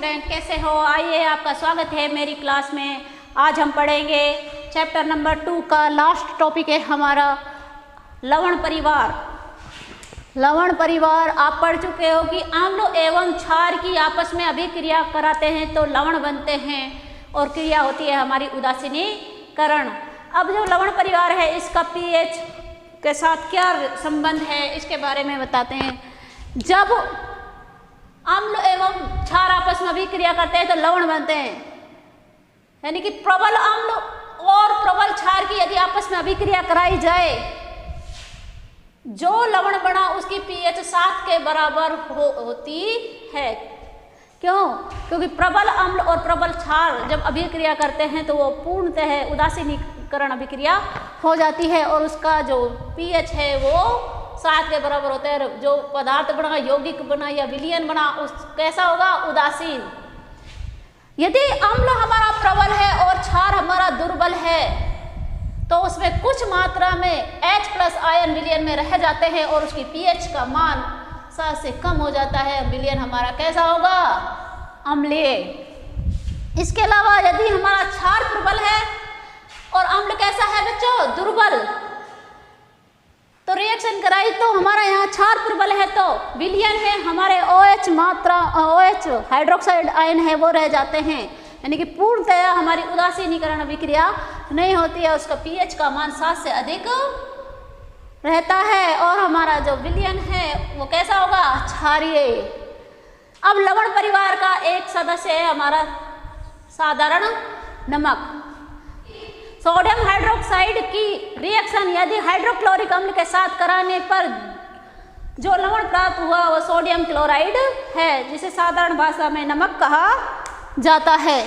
Student, कैसे हो? आइए, आपका स्वागत है मेरी क्लास में। आज हम पढ़ेंगे चैप्टर नंबर 2 का लास्ट टॉपिक है हमारा लवण परिवार। लवण परिवार आप पढ़ चुके हो कि अम्ल एवं क्षार की आपस में अभिक्रिया कराते हैं तो लवण बनते हैं और क्रिया होती है हमारी उदासीनीकरण। अब जो लवण परिवार है इसका पीएच के साथ क्या संबंध है इसके बारे में बताते हैं। जब अम्ल एवं क्षार आपस में अभिक्रिया करते हैं तो लवण बनते हैं, यानी कि प्रबल अम्ल और प्रबल क्षार की यदि आपस में अभिक्रिया कराई जाए, जो लवण बना उसकी पीएच 7 के बराबर होती है। क्यों? क्योंकि प्रबल अम्ल और प्रबल क्षार जब अभिक्रिया करते हैं तो वो पूर्णतः उदासीनीकरण अभिक्रिया हो जाती है और उसका जो पीएच है वो 7 के बराबर होता है। जो पदार्थ बना, यौगिक बना या विलयन बना, उस कैसा होगा? उदासीन। यदि अम्ल हमारा प्रबल है और क्षार हमारा दुर्बल है तो उसमें कुछ मात्रा में H+ आयन विलयन में रह जाते हैं और उसकी पीएच का मान 7 से कम हो जाता है। विलयन हमारा कैसा होगा? अम्लीय। इसके अलावा यदि हमारा क्षार प्रबल है और अम्ल कैसा है बच्चों? दुर्बल, तो रिएक्शन कराई तो हमारा यहाँ क्षार प्रबल है तो विलयन में हमारे OH मात्रा, OH हाइड्रोक्साइड आयन है वो रह जाते हैं, यानी कि पूर्णतया हमारी उदासीनीकरण अभिक्रिया नहीं होती है। उसका पीएच का मान 7 से अधिक रहता है और हमारा जो विलयन है वो कैसा होगा? क्षारीय। अब लवण परिवार का एक सदस्य है हमारा साधारण नमक। सोडियम हाइड्रोक्साइड की रिएक्शन यदि हाइड्रोक्लोरिक अम्ल के साथ कराने पर जो लवण प्राप्त हुआ वो सोडियम क्लोराइड है, जिसे साधारण भाषा में नमक कहा जाता है।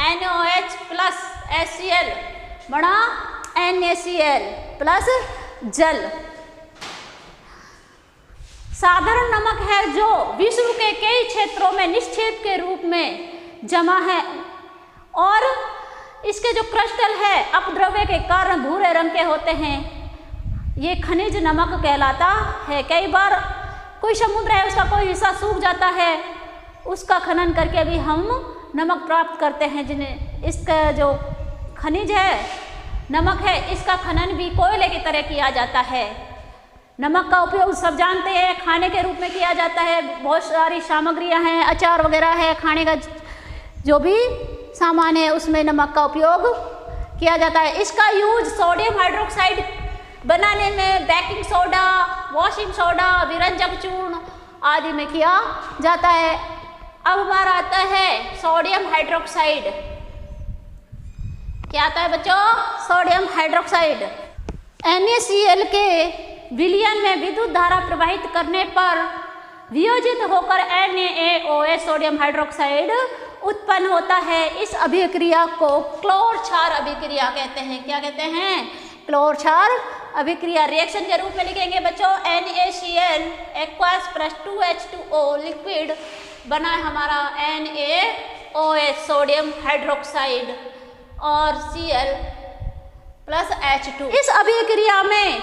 NaOH प्लस HCl बड़ा NaCl प्लस जल। साधारण नमक है जो विश्व के कई क्षेत्रों में निक्षेप के रूप में जमा है और इसके जो क्रिस्टल है अपद्रव्य के कारण भूरे रंग के होते हैं। ये खनिज नमक कहलाता है। कई बार कोई समुद्र है उसका कोई हिस्सा सूख जाता है, उसका खनन करके भी हम नमक प्राप्त करते हैं, जिन्हें इसका जो खनिज है नमक है इसका खनन भी कोयले की तरह किया जाता है। नमक का उपयोग सब जानते हैं, खाने के रूप में किया जाता है। बहुत सारी सामग्रियां हैं, अचार वगैरह है, खाने का जो भी सामान है उसमें नमक का उपयोग किया जाता है। इसका यूज सोडियम हाइड्रोक्साइड बनाने में, बेकिंग सोडा, वॉशिंग सोडा, विरंजक चूर्ण आदि में किया जाता है। अब हमारा आता है सोडियम हाइड्रोक्साइड। क्या आता है बच्चों? Sodium hydroxide. NaCl के विलयन में विद्युत धारा प्रवाहित करने पर वियोजित होकर NaOH सोडियम हाइड्रोक्साइड उत्पन्न होता है। इस अभिक्रिया को क्लोर क्षार अभिक्रिया कहते हैं। क्या कहते हैं? क्लोर क्षार अभिक्रिया। रिएक्शन के रूप में लिखेंगे बच्चों NaCl aqueous plus 2H2O liquid बना है हमारा NaOH सोडियम हाइड्रोक्साइड और Cl प्लस H2। इस अभिक्रिया में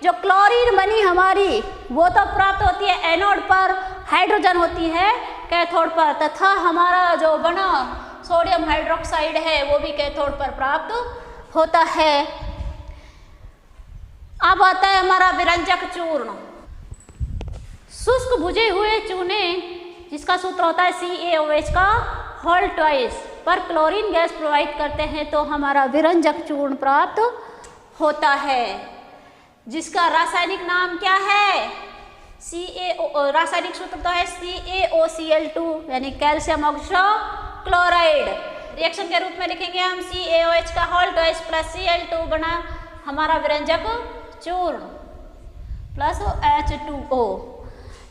जो क्लोरीन बनी हमारी वो तो प्राप्त होती है एनोड पर, हाइड्रोजन होती है कैथोड पर, तथा हमारा जो बना सोडियम हाइड्रोक्साइड है वो भी कैथोड पर प्राप्त होता है। अब आता है हमारा विरंजक चूर्ण। शुष्क भुजे हुए चूने जिसका सूत्र होता है CaOH का होल ट्वाइस पर क्लोरीन गैस प्रवाहित करते हैं तो हमारा विरंजक चूर्ण प्राप्त होता है, जिसका रासायनिक नाम क्या है? रासायनिक सूत्र तो है CaOCl2 यानी कैल्शियम ऑक्सोक्लोराइड। रिएक्शन के रूप में लिखेंगे हम CaOH का होल ट्वाइस प्लस Cl2 बना हमारा विरंजक चूर्ण प्लस H2O।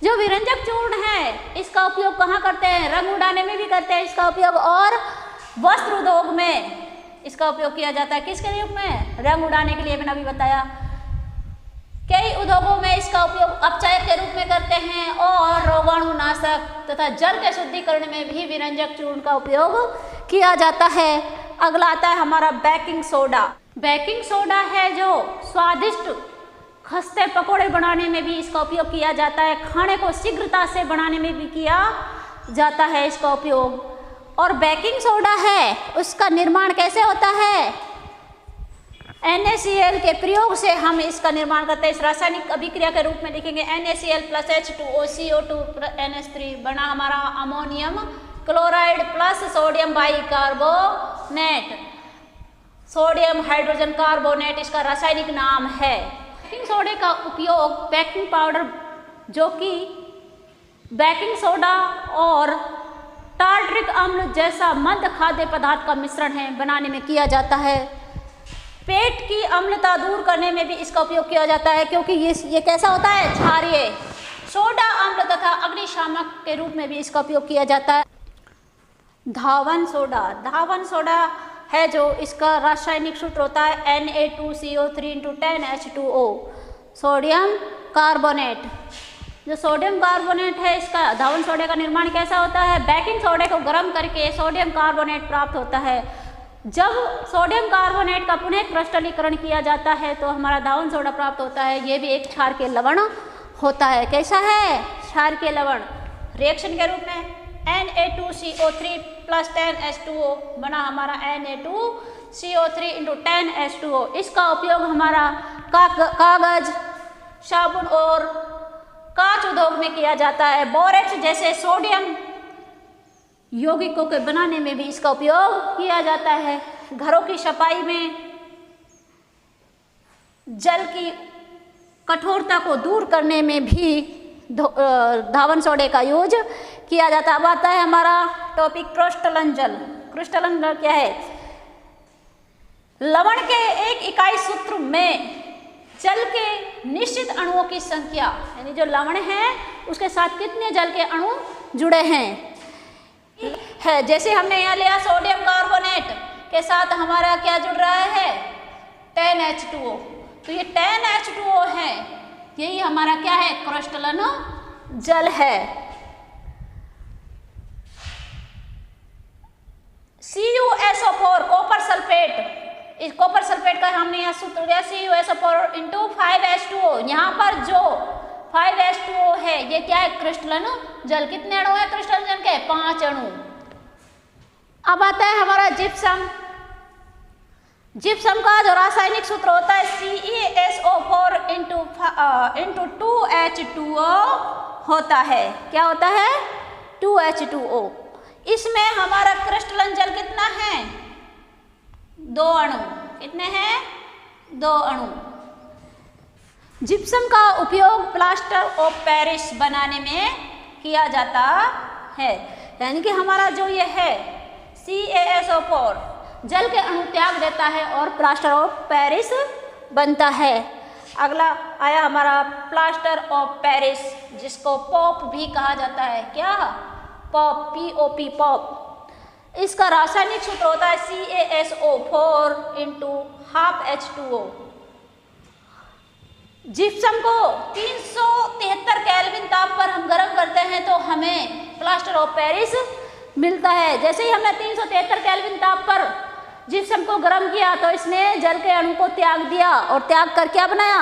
जो विरंजक चूर्ण है इसका उपयोग कहाँ करते हैं? रंग उड़ाने में भी करते हैं इसका उपयोग और वस्त्र उद्योग में इसका उपयोग किया जाता है। किसके रूप में? रंग उड़ाने के लिए, मैंने अभी बताया। कई उद्योगों में इसका उपयोग अपचायक के रूप में करते हैं और रोगाणुनाशक तथा जल के शुद्धिकरण में भी विरंजक चूर्ण का उपयोग किया जाता है। अगला आता है हमारा बेकिंग सोडा। बेकिंग सोडा है जो स्वादिष्ट खस्ते पकोड़े बनाने में भी इसका उपयोग किया जाता है, खाने को शीघ्रता से बनाने में भी किया जाता है इसका उपयोग। और बेकिंग सोडा है, उसका निर्माण कैसे होता है? NaCl के प्रयोग से हम इसका निर्माण करते हैं। इस रासायनिक अभिक्रिया के रूप में लिखेंगे NaCl plus H2O CO2 NH3 बना हमारा ammonium chloride plus sodium bicarbonate, sodium hydrogen carbonate इसका रासायनिक नाम है। बेकिंग सोडे का उपयोग बेकिंग पाउडर, जो कि बेकिंग सोडा और टार्टरिक अम्ल जैसा मंद खाद्य पदार्थ का मिश्रण है, बनाने में किया जाता है। पेट की अम्लता दूर करने में भी इसका उपयोग किया जाता है, क्योंकि ये कैसा होता है? क्षारीय। सोडा अम्ल तथा अग्निशामक के रूप में भी इसका उपयोग किया जाता है। धावन सोडा, धावन सोडा है जो इसका रासायनिक सूत्र होता है Na2CO3 × 10H2O, सोडियम कार्बोनेट। जो सोडियम कार्बोनेट है, इसका धावन सोडे का निर्माण कैसा होता है? बेकिंग सोडे को गर्म करके सोडियम कार्बोनेट प्राप्त होता है। जब सोडियम कार्बोनेट का पुनः क्रिस्टलीकरण किया जाता है तो हमारा धावन सोडा प्राप्त होता है। ये भी एक क्षार के लवण होता है। कैसा है? क्षार के लवण। रिएक्शन के रूप में Na2CO3 + 10H2O बना हमारा Na2CO3 × 10H2O। इसका उपयोग हमारा कागज, साबुन और कांच उद्योग में किया जाता है। बोरेक्स जैसे सोडियम यौगिकों के बनाने में भी इसका उपयोग किया जाता है। घरों की सफाई में जल की कठोरता को दूर करने में भी धावन सोडे का यूज किया जाता है। अब आता है हमारा टॉपिक क्रिस्टलन जल। क्रिस्टलन जल क्या है? लवण के एक इकाई सूत्र में जल के निश्चित अणुओं की संख्या, यानी जो लवण है उसके साथ कितने जल के अणु जुड़े हैं है। जैसे हमने यहाँ लिया सोडियम कार्बोनेट के साथ हमारा क्या जुड़ रहा है? 10H2O। तो ये 10H2O है, यही हमारा क्या है? क्रिस्टलन जल है। CuSO4 कॉपर सल्फेट, इस कॉपर सल्फेट का हमने यहाँ सूत्र दिया CuSO4 × 5H2O। यहाँ पर जो 5H2O है ये क्या है? क्रिस्टलन जल। कितने अणु है क्रिस्टलन जल के? 5 अणु। अब आता है हमारा जिप्सम। जिप्सम का जो रासायनिक सूत्र होता है CeSO4 × 2H2O होता है। क्या होता है? 2H2O। इसमें हमारा क्रिस्टलन जल कितना है? 2 अणु। कितने हैं? 2 अणु। जिप्सम का उपयोग प्लास्टर ऑफ पेरिस बनाने में किया जाता है। यानी कि हमारा जो ये है CaSO4 जल के अणु त्याग देता है और प्लास्टर ऑफ पेरिस बनता है। अगला आया हमारा प्लास्टर ऑफ पेरिस, जिसको पॉप भी कहा जाता है। क्या? Pop, POP, pop. इसका रासायनिक सूत्र होता है CaSO4 × 12H2O। जिप्सम को 373 केल्विन ताप पर हम गर्म करते हैं तो हमें प्लास्टर ऑफ पेरिस मिलता है। जैसे ही हमने 373 केल्विन ताप पर जिप्सम को गर्म किया तो इसने जल के अणु को त्याग दिया और त्याग कर क्या बनाया?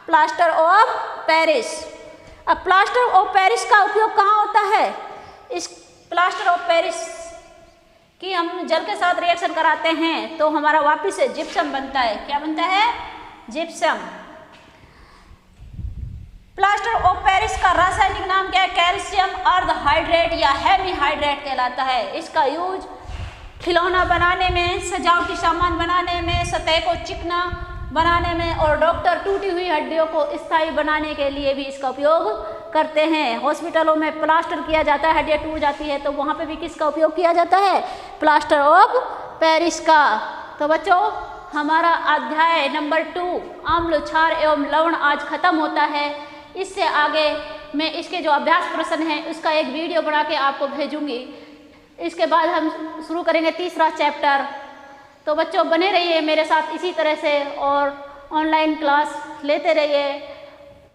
Plaster of Paris. अब प्लास्टर ऑफ पेरिस का उपयोग कहाँ होता है? इस प्लास्टर ऑफ पेरिस की हम जल के साथ रिएक्शन कराते हैं तो हमारा वापिस से जिप्सम बनता है। क्या बनता है? जिप्सम। प्लास्टर ऑफ पेरिस का रासायनिक नाम क्या है? कैल्शियम अर्ध हाइड्रेट या हेमीहाइड्रेट कहलाता है। इसका यूज खिलौना बनाने में, सजावटी सामान बनाने में, सतह को चिकना बनाने में और डॉक्टर टूटी हुई हड्डियों को स्थायी बनाने के लिए भी इसका उपयोग करते हैं। हॉस्पिटलों में प्लास्टर किया जाता है, हड्डियाँ टूट जाती है तो वहाँ पे भी किसका उपयोग किया जाता है? प्लास्टर ऑफ पेरिस का। तो बच्चों हमारा अध्याय नंबर 2 अम्ल, क्षार एवं लवण आज खत्म होता है। इससे आगे मैं इसके जो अभ्यास प्रश्न हैं उसका एक वीडियो बना के आपको भेजूंगी। इसके बाद हम शुरू करेंगे तीसरा चैप्टर। तो बच्चों बने रहिए मेरे साथ इसी तरह से और ऑनलाइन क्लास लेते रहिए।